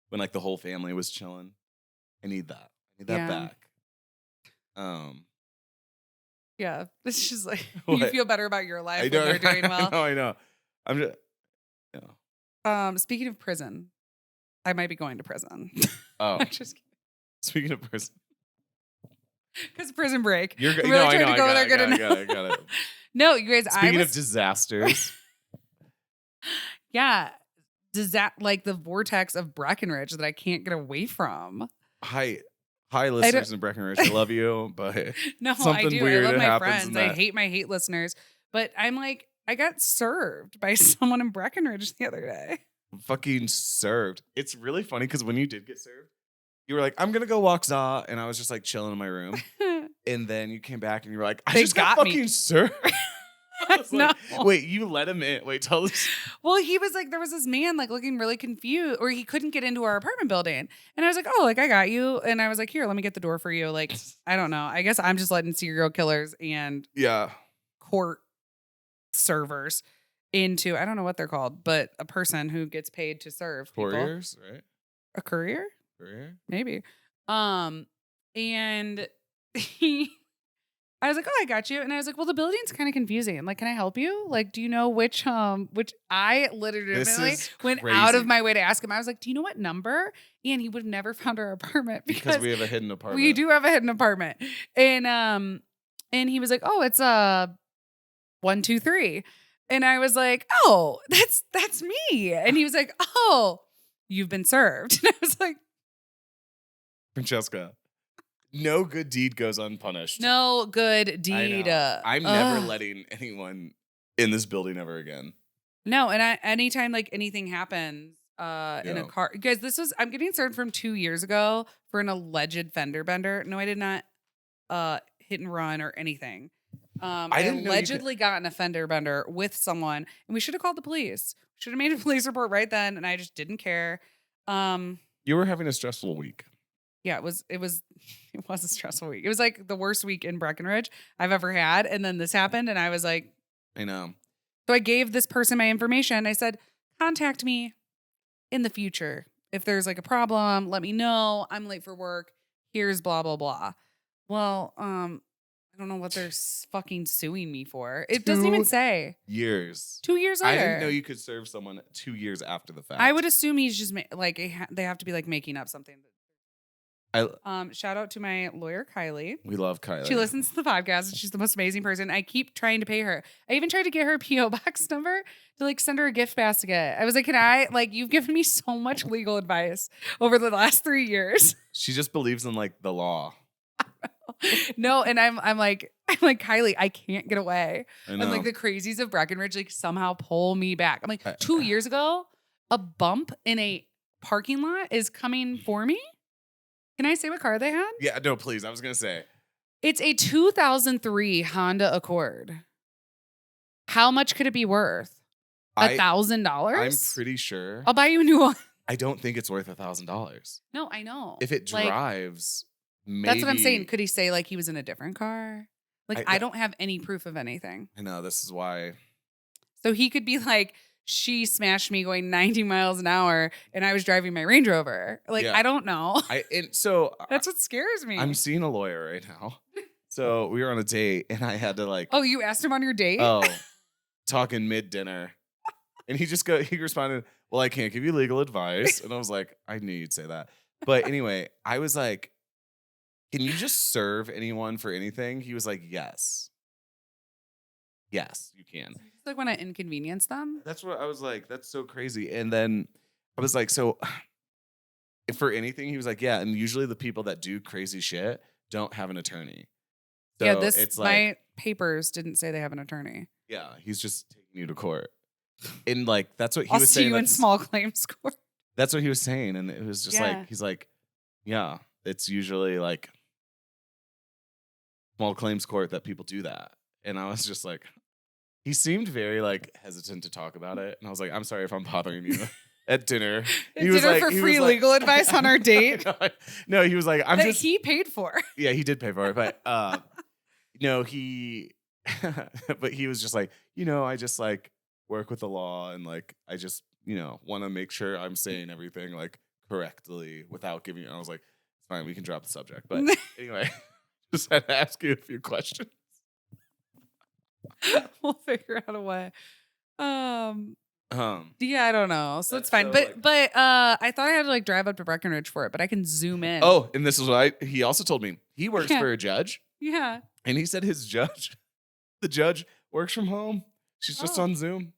When like the whole family was chilling. I need that. I need that back. Yeah, it's just like what? You feel better about your life when they're doing well. I know. I'm just. Speaking of prison, I might be going to prison. Oh, I'm just kidding. Speaking of prison, because Prison Break. You're really no, trying I know. To go I there good got it. No, you guys. Speaking of disasters, yeah, like the vortex of Breckenridge that I can't get away from. Hi, listeners in Breckenridge. I love you, but no, something I do. weird I love my friends. I hate my hate listeners, but I'm like, I got served by someone in Breckenridge the other day. Fucking served. It's really funny because when you did get served, you were like, "I'm gonna go walk Za," and I was just like chilling in my room, and then you came back and you were like, "I just got fucking served." I was like, wait, you let him in? Wait, tell us. Well, he was like, there was this man like looking really confused, or he couldn't get into our apartment building. And I was like, oh, like I got you. And I was like, here, let me get the door for you. Like, I don't know. I guess I'm just letting serial killers and court servers into, I don't know what they're called, but a person who gets paid to serve people. Couriers, right? A courier? Courier? Maybe. And I was like, oh, I got you. And I was like, well, the building's kind of confusing. Like, can I help you? Like, do you know which I literally went out of my way to ask him. I was like, do you know what number? And he would have never found our apartment because we have a hidden apartment. We do have a hidden apartment. And he was like, oh, it's 123. And I was like, oh, that's me. And he was like, oh, you've been served. And I was like, Francesca. No good deed goes unpunished. No good deed. I'm never letting anyone in this building ever again. No, and anytime like anything happens in a car, guys, I'm getting served from 2 years ago for an alleged fender bender. No, I did not hit and run or anything. I allegedly got an offender bender with someone, and we should have called the police. Should have made a police report right then, and I just didn't care. You were having a stressful week. Yeah, it was a stressful week. It was like the worst week in Breckenridge I've ever had, and then this happened, and I was like, I know. So I gave this person my information. I said, contact me in the future if there's like a problem. Let me know. I'm late for work. Here's blah blah blah. Well, I don't know what they're fucking suing me for. It doesn't even say. 2 years. 2 years later. I didn't know you could serve someone 2 years after the fact. I would assume he's just like they have to be like making up something. Shout out to my lawyer, Kylie. We love Kylie. She listens to the podcast and she's the most amazing person. I keep trying to pay her. I even tried to get her P.O. Box number to like send her a gift basket. I was like, can I, like, you've given me so much legal advice over the last 3 years. She just believes in like the law. No, and I'm like, Kylie, I can't get away. And like the crazies of Breckenridge like somehow pull me back. I'm like, 2 years ago, a bump in a parking lot is coming for me. Can I say what car they had? Yeah, no, please. I was going to say. It's a 2003 Honda Accord. How much could it be worth? $1,000? I'm pretty sure. I'll buy you a new one. I don't think it's worth $1,000. No, I know. If it drives, maybe. That's what I'm saying. Could he say like he was in a different car? Like I don't have any proof of anything. I know. This is why. So he could be like, she smashed me going 90 miles an hour and I was driving my Range Rover. Like, I don't know. So that's what scares me. I'm seeing a lawyer right now. So we were on a date and I had to like. Oh, you asked him on your date? Oh, talking mid-dinner. And he responded, well, I can't give you legal advice. And I was like, I knew you'd say that. But anyway, I was like, can you just serve anyone for anything? He was like, yes. Yes, you can. It's like when I inconvenience them. That's what I was like. That's so crazy. And then I was like, so if for anything, he was like, yeah. And usually the people that do crazy shit don't have an attorney. So yeah, it's like, my papers didn't say they have an attorney. Yeah, he's just taking you to court. And like, that's what he was saying. I'll see you in small claims court. That's what he was saying. And it was just like, he's like, yeah, it's usually like small claims court that people do that. And I was just like, he seemed very like hesitant to talk about it. And I was like, I'm sorry if I'm bothering you at dinner. He was like, for free legal advice on our date. No, he was like, he paid for. Yeah, he did pay for it. But no, but he was just like, I just like work with the law and like, I just, want to make sure I'm saying everything like correctly without giving. I was like, it's fine. We can drop the subject. But anyway, just had to ask you a few questions. We'll figure out a way. Yeah, I don't know. So it's fine. So but I thought I had to like drive up to Breckenridge for it, but I can zoom in. Oh, and this is what he also told me. He works for a judge. Yeah. And he said the judge works from home. She's just on Zoom.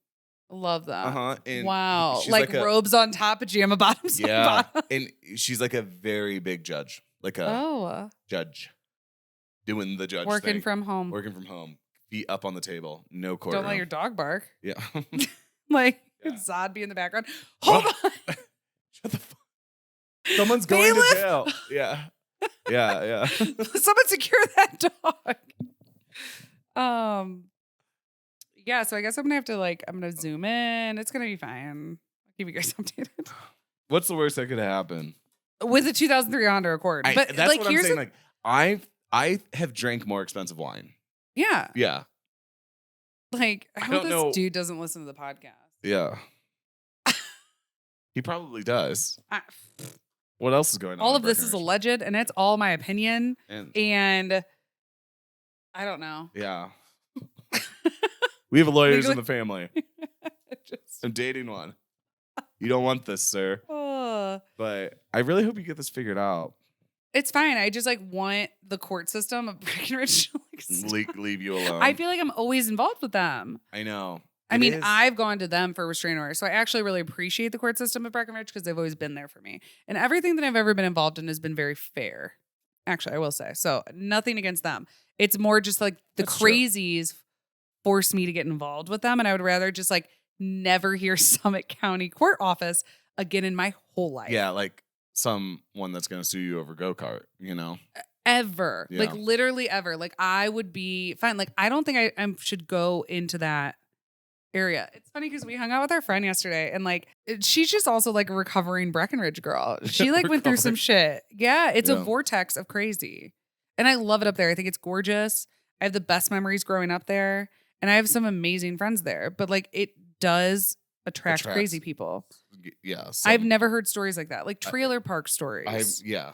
Love that. And wow. Like robes on top, pajama bottoms on bottom. And she's like a very big judge. Like a judge. Doing the judge Working thing. from home. Working from home. Feet up on the table. No court. Don't let your dog bark. Yeah. Like Zod be in the background. Hold on. Shut the fuck. Someone's going to jail. Yeah. Yeah. Someone secure that dog. Yeah, so I guess I'm gonna have to I'm gonna zoom in. It's gonna be fine. I'll keep you guys updated. What's the worst that could happen? With a 2003 Honda Accord. But that's what I'm saying. Like I have drank more expensive wine. Yeah. Yeah. Like, I hope this dude doesn't listen to the podcast. Yeah. He probably does. What else is going on? All of this is alleged, and it's all my opinion. And I don't know. Yeah. We have lawyers in the family. I'm dating one. You don't want this, sir. But I really hope you get this figured out. It's fine. I just want the court system of Breckenridge to leave you alone. I feel like I'm always involved with them. I know. I mean, I've gone to them for restraining orders. So I actually really appreciate the court system of Breckenridge because they've always been there for me. And everything that I've ever been involved in has been very fair. Actually, I will say. So nothing against them. It's more just like the crazies force me to get involved with them. And I would rather just never hear Summit County Court Office again in my whole life. Yeah, like someone that's going to sue you over go-kart, ever. Yeah. Like literally ever. Like I would be fine. Like I don't think I should go into that area. It's funny because we hung out with our friend yesterday and like she's just also like a recovering Breckenridge girl. She like went through some shit. Yeah, it's a vortex of crazy. And I love it up there. I think it's gorgeous. I have the best memories growing up there and I have some amazing friends there. But like it does attract crazy people. Yeah. I've never heard stories like that. Like trailer park stories. Yeah.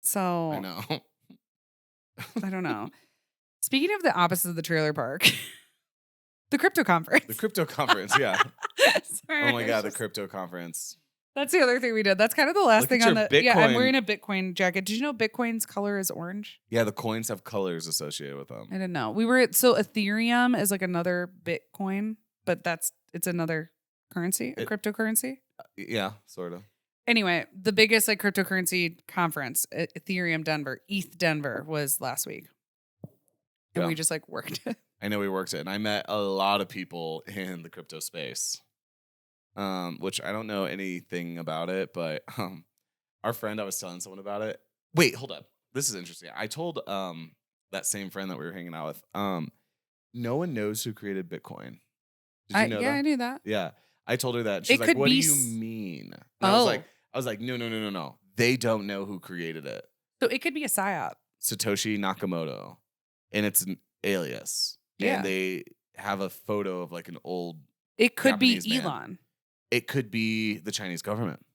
So I know. I don't know. Speaking of the opposite of the trailer park, the crypto conference. The crypto conference, yeah. Sorry, oh my God, the crypto conference. That's the other thing we did. That's kind of the last thing on the Bitcoin. Yeah, I'm wearing a Bitcoin jacket. Did you know Bitcoin's color is orange? Yeah, the coins have colors associated with them. I didn't know. So Ethereum is like another Bitcoin, but it's another currency, a cryptocurrency. Yeah, sort of. Anyway, the biggest like cryptocurrency conference, Ethereum Denver, ETH Denver was last week. And we just like worked it. I know we worked it. And I met a lot of people in the crypto space, which I don't know anything about it. But our friend, I was telling someone about it. Wait, hold up. This is interesting. I told that same friend that we were hanging out with, no one knows who created Bitcoin. Did you know that? I knew that. Yeah. I told her that. She's like, what do you mean? And I was like, no. They don't know who created it. So it could be a psyop. Satoshi Nakamoto. And it's an alias. Yeah. And they have a photo of like an old It could Japanese be man. Elon. It could be the Chinese government.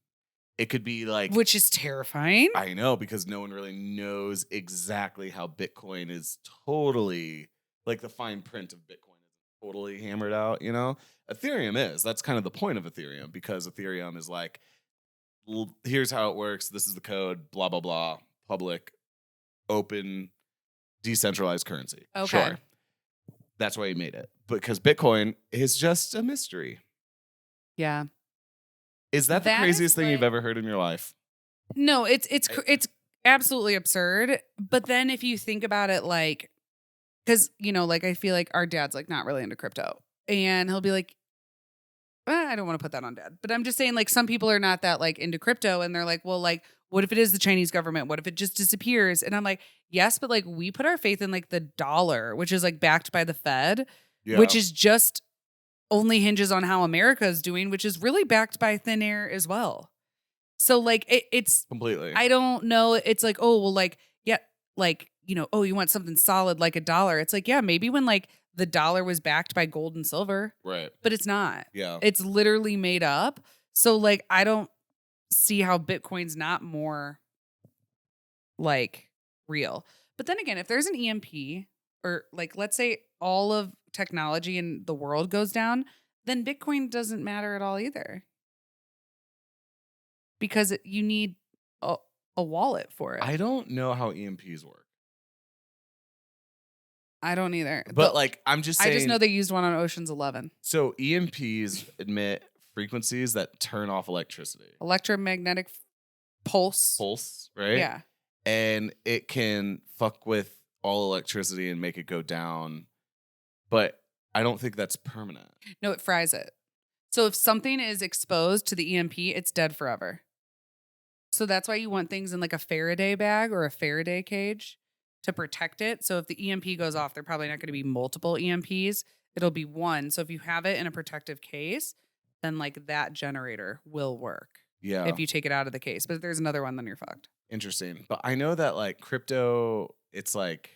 It could be like... Which is terrifying. I know, because no one really knows exactly how Bitcoin is totally... Like the fine print of Bitcoin is totally hammered out, you know? Ethereum is. That's kind of the point of Ethereum, because Ethereum is like, here's how it works. This is the code, blah, blah, blah. Public, open, decentralized currency. Okay. Sure. That's why he made it. Because Bitcoin is just a mystery. Yeah. Is that the craziest thing you've ever heard in your life? No, it's absolutely absurd. But then if you think about it, like, because, you know, like I feel like our dad's like not really into crypto. And he'll be like, I don't want to put that on dad. But I'm just saying, like, some people are not that like into crypto. And they're like, well, like, what if it is the Chinese government? What if it just disappears? And I'm like, yes, but like we put our faith in like the dollar, which is like backed by the Fed, which is just only hinges on how America is doing, which is really backed by thin air as well. So like it's completely. I don't know. It's like, oh, well, like, yeah, like, you know, oh, you want something solid like a dollar. It's like, yeah, maybe when like the dollar was backed by gold and silver. Right. But it's not. Yeah. It's literally made up. So like I don't see how Bitcoin's not more like real. But then again, if there's an EMP or like let's say all of technology in the world goes down, then Bitcoin doesn't matter at all either. Because you need a wallet for it. I don't know how EMPs work. I don't either. But like I'm just saying, I just know they used one on Ocean's 11. So EMPs emit frequencies that turn off electricity. Electromagnetic pulse, right? Yeah. And it can fuck with all electricity and make it go down. But I don't think that's permanent. No, it fries it. So if something is exposed to the EMP, it's dead forever. So that's why you want things in like a Faraday bag or a Faraday cage to protect it. So if the EMP goes off, they're probably not going to be multiple EMPs. It'll be one. So if you have it in a protective case, then like that generator will work. Yeah. If you take it out of the case. But if there's another one, then you're fucked. Interesting. But I know that like crypto, it's like...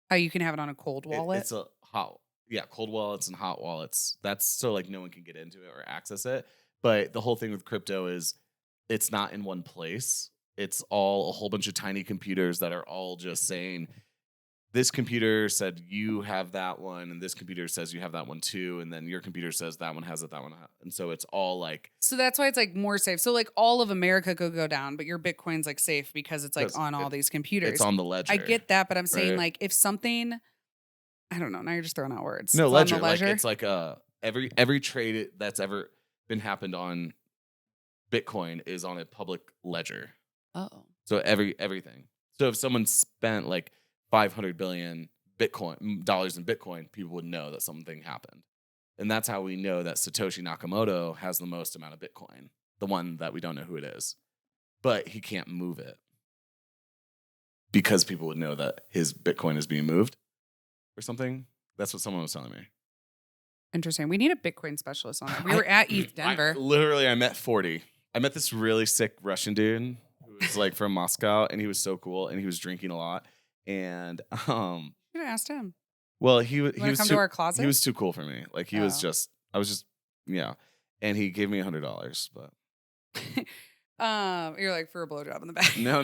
How you can have it on a cold wallet? It's a hot... Yeah, cold wallets and hot wallets. That's so like no one can get into it or access it. But the whole thing with crypto is it's not in one place. It's all a whole bunch of tiny computers that are all just saying, this computer said you have that one, and this computer says you have that one too, and then your computer says that one has it, that one has it. And so it's all like... So that's why it's like more safe. So like all of America could go down, but your Bitcoin's like safe because it's like on all these computers. It's on the ledger. I get that, but I'm saying like if something... I don't know. Now you're just throwing out words. No, ledger. Like it's like every trade that's ever been happened on Bitcoin is on a public ledger. Oh. So everything. So if someone spent like 500 billion dollars in Bitcoin, people would know that something happened. And that's how we know that Satoshi Nakamoto has the most amount of Bitcoin. The one that we don't know who it is. But he can't move it. because people would know that his Bitcoin is being moved or something. That's what someone was telling me. Interesting. We need a Bitcoin specialist on it. We were at Eth Denver. I met 40. I met this really sick Russian dude who was like from Moscow, and he was so cool, and he was drinking a lot. And you could have asked him. Well, he was to our closet? He was too cool for me. Like I was just yeah. And he gave me $100, but you're like, for a blowjob in the back. No.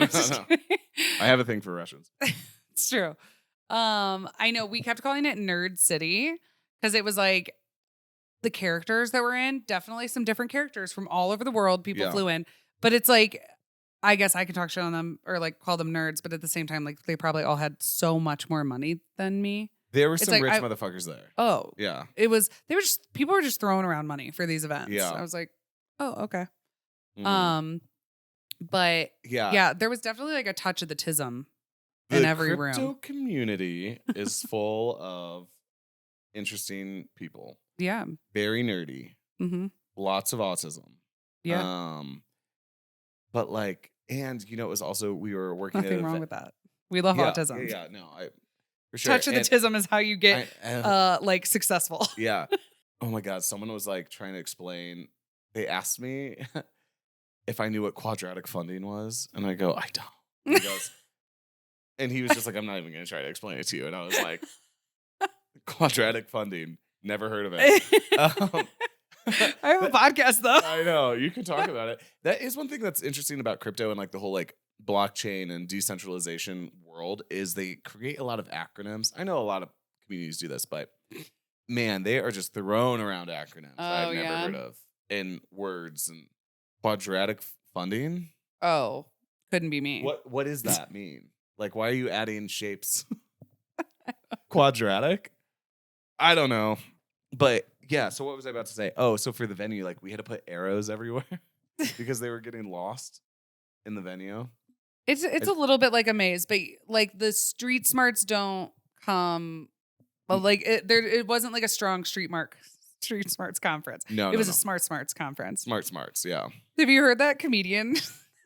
I have a thing for Russians. It's true. I know we kept calling it Nerd City because it was like the characters that were in, definitely some different characters from all over the world. People flew in, but it's like, I guess I can talk shit on them or like call them nerds, but at the same time, like they probably all had so much more money than me. There were some rich motherfuckers there. Oh, yeah. People were just throwing around money for these events. Yeah. I was like, oh, okay. Mm-hmm. But yeah, there was definitely like a touch of the tism in every room. The crypto community is full of interesting people. Yeah. Very nerdy. Mm-hmm. Lots of autism. Yeah. But like, and it was also, we were working nothing wrong with that. We love autism. Yeah, no, for sure. Touch of the tism is how you get like successful. Yeah. Oh my God. Someone was like trying to explain. They asked me if I knew what quadratic funding was. And I go, I don't. And he goes, and he was just like, I'm not even going to try to explain it to you. And I was like, quadratic funding. Never heard of it. I have a podcast though. I know. You can talk about it. That is one thing that's interesting about crypto and like the whole like blockchain and decentralization world is they create a lot of acronyms. I know a lot of communities do this, but man, they are just throwing around acronyms I've never heard of and words and quadratic funding. Oh, couldn't be me. What does that mean? Like, why are you adding shapes? Quadratic? I don't know. But yeah, so what was I about to say? Oh, so for the venue, like we had to put arrows everywhere because they were getting lost in the venue. It's a little bit like a maze, but like the street smarts don't come. Well, like it wasn't like a strong street smarts conference. No, it was a smart smarts conference. Smart smarts, yeah. Have you heard that comedian?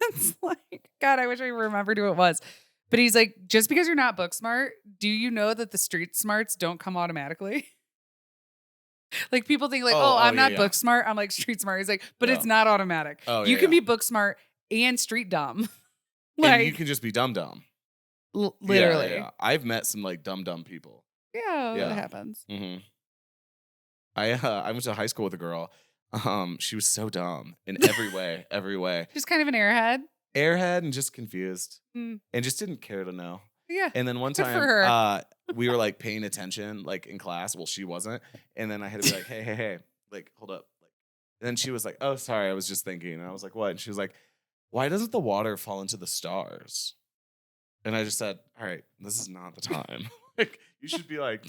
It's like, God, I wish I remembered who it was. But he's like, just because you're not book smart, do you know that the street smarts don't come automatically? Like people think like, I'm not book smart. I'm like street smart. He's like, but it's not automatic. You can be book smart and street dumb. Like and you can just be dumb. Literally. Yeah. I've met some like dumb people. Yeah, that happens. Mm-hmm. I went to high school with a girl. She was so dumb in every way. Just kind of an airhead and just confused and just didn't care to know. Yeah. And then one time we were like paying attention like in class. Well, she wasn't. And then I had to be like, hey, like, hold up. Like, and then she was like, oh, sorry. I was just thinking. And I was like, what? And she was like, why doesn't the water fall into the stars? And I just said, all right, this is not the time. Like, you should be like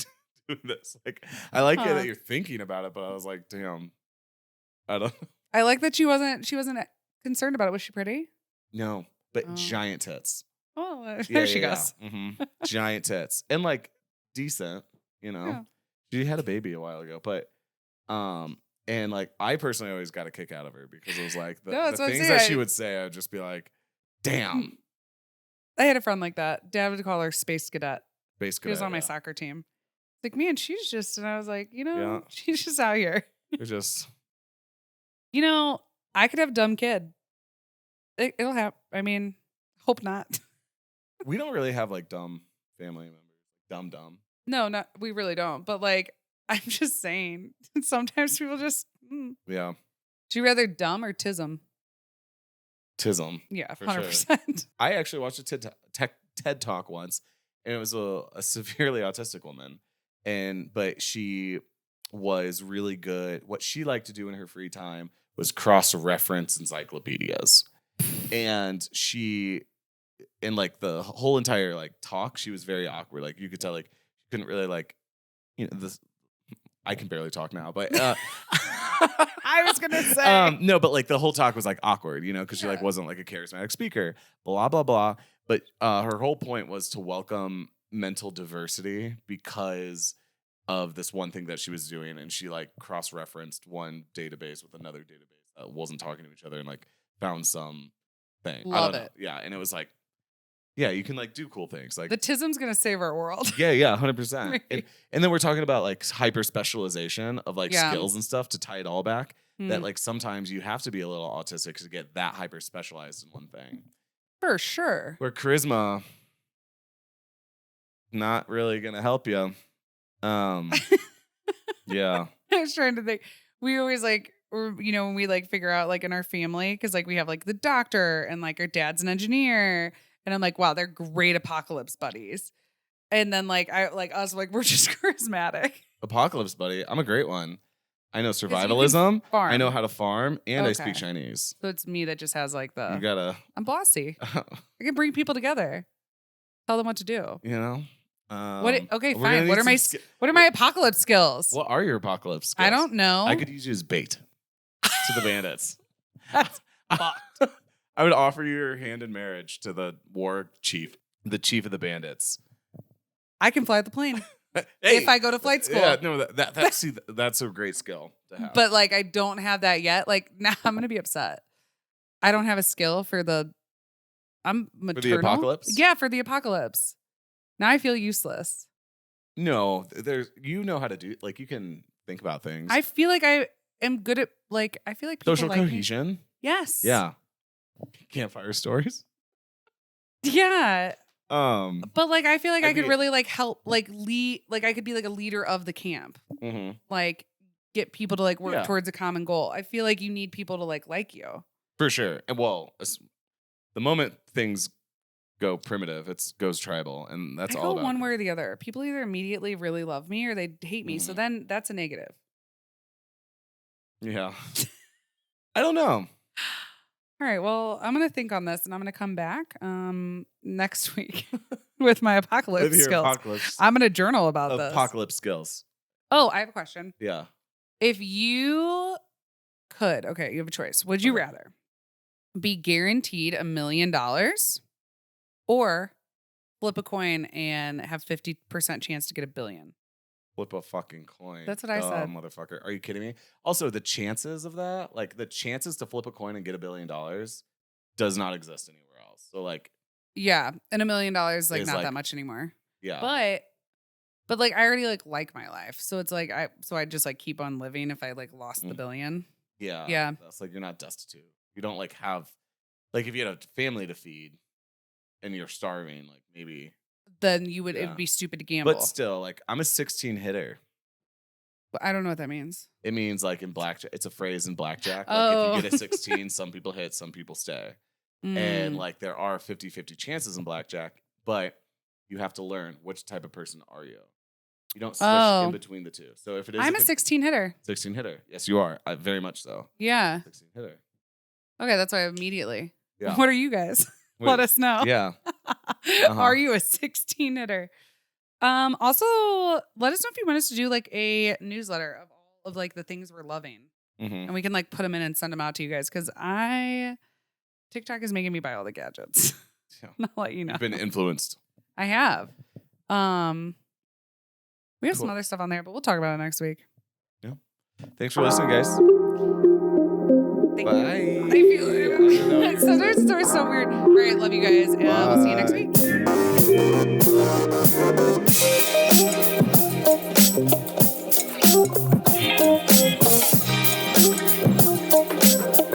doing this. Like, I like it that you're thinking about it, but I was like, damn, I don't. I like that she wasn't concerned about it. Was she pretty? No, but giant tits. Oh, there she goes. Yeah. Mm-hmm. Giant tits and like decent, Yeah. She had a baby a while ago, but and like I personally always got a kick out of her because it was like the things that she would say, I'd just be like, damn. I had a friend like that. Dad would call her Space Cadet. Space Cadet. She was on my soccer team. Like, man, she's just, and I was like, she's just out here. You're just, I could have a dumb kid. It'll happen. I mean, hope not. We don't really have like dumb family members. Dumb. No, we really don't. But like, I'm just saying, sometimes people just. Yeah. Do you rather dumb or tism? Tism. Yeah, 100%. Sure. I actually watched a TED Talk once, and it was a severely autistic woman, but she was really good. What she liked to do in her free time was cross-reference encyclopedias, and she. In like the whole entire like talk, she was very awkward. Like you could tell, like she couldn't really like, this. I can barely talk now, but I was gonna say no, but like the whole talk was like awkward, because she like wasn't like a charismatic speaker. Blah blah blah. But her whole point was to welcome mental diversity because of this one thing that she was doing, and she like cross-referenced one database with another database that wasn't talking to each other, and like found some thing. Love it. Yeah, and it was like. Yeah, you can like do cool things. Like the tism's gonna save our world. Yeah, 100%. And then we're talking about like hyper specialization of like skills and stuff to tie it all back. That like sometimes you have to be a little autistic to get that hyper specialized in one thing. For sure. Where charisma not really gonna help you. Yeah. I was trying to think. We always like, you know, when we like figure out like in our family, because like we have like the doctor and like our dad's an engineer. And I'm like, wow, they're great apocalypse buddies. And then like I like us, like we're just charismatic. Apocalypse buddy. I'm a great one. I know survivalism. I know how to farm, and I speak Chinese. So it's me that just has like you gotta. I'm bossy. I can bring people together. Tell them what to do. You know. Okay, fine. What are my apocalypse skills? What are your apocalypse skills? I don't know. I could use you as bait to the bandits. That's fucked. I would offer you your hand in marriage to the war chief, the chief of the bandits. I can fly the plane if I go to flight school. Yeah, no, that's a great skill to have. But like, I don't have that yet. Like, now I'm gonna be upset. I don't have a skill for the. I'm maternal. For the apocalypse. Yeah, for the apocalypse. Now I feel useless. No, you know how to do. Like, you can think about things. I feel like I am good at like. I feel like people social like cohesion. Me. Yes. Yeah. Campfire stories. Yeah. But like I feel like I could really like help like lead, like I could be like a leader of the camp. Mm-hmm. Like get people to like work towards a common goal. I feel like you need people to like you. For sure. And well, the moment things go primitive, it goes tribal, and that's all about one way or the other. People either immediately really love me or they hate me. So then that's a negative. Yeah. I don't know. All right, well, I'm going to think on this and I'm going to come back next week with my apocalypse skills. I'm going to journal about this. Apocalypse skills. Oh, I have a question. Yeah. If you could, okay, you have a choice. Would you rather be guaranteed $1 million or flip a coin and have 50% chance to get $1 billion? Flip a fucking coin. That's what I said. Motherfucker. Are you kidding me? Also, the chances of that, like the chances to flip a coin and get $1 billion does not exist anywhere else. So like, yeah. And $1 million like not that much anymore. Yeah. But like, I already like my life. So it's like, I just like keep on living if I like lost the $1 billion. Yeah. Yeah. That's like, you're not destitute. You don't like have, like if you had a family to feed and you're starving, like maybe. Then you would, it would be stupid to gamble. But still, like, I'm a 16 hitter. I don't know what that means. It means like in blackjack, it's a phrase in blackjack. Like if you get a 16, some people hit, some people stay. And like there are 50-50 chances in blackjack, but you have to learn which type of person are you. You don't switch in between the two. So if it is, I'm a 16 hitter. 16 hitter. Yes, you are. Very much so. Yeah. 16 hitter. Okay, that's why immediately. Yeah. What are you guys? Let us know. Yeah. Are you a 16 hitter? Also, let us know if you want us to do like a newsletter of all of like the things we're loving. And we can like put them in and send them out to you guys. Cause TikTok is making me buy all the gadgets. I'll let you know. You've been influenced. I have. We have some other stuff on there, but we'll talk about it next week. Yeah. Thanks for listening, guys. Thank you. I feel it. Sometimes it's always so weird. All right, love you guys. And we'll see you next week.